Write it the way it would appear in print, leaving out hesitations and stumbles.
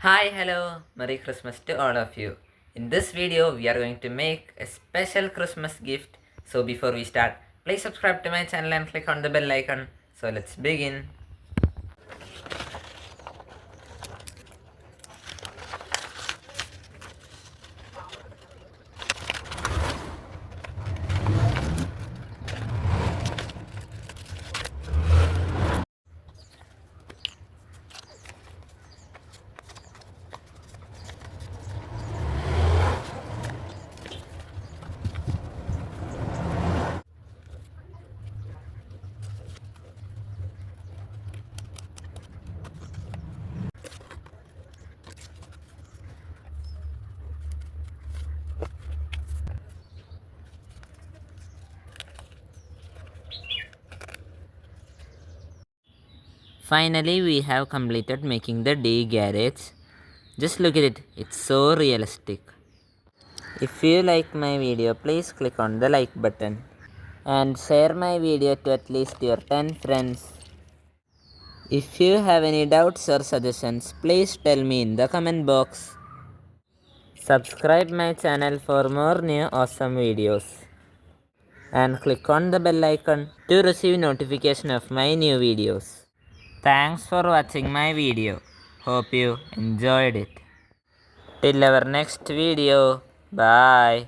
Hi, hello, Merry Christmas to all of you. In this video, we are going to make a special Christmas gift. So before we start, please subscribe to my channel and click on the bell icon. So let's begin. Finally, we have completed making the D garage. Just look at it, it's so realistic. If you like my video, please click on the like button and share my video to at least your 10 friends. If you have any doubts or suggestions, please tell me in the comment box. Subscribe my channel for more new awesome videos and click on the bell icon to receive notification of my new videos. Thanks for watching my video. Hope you enjoyed it. Till our next video. Bye.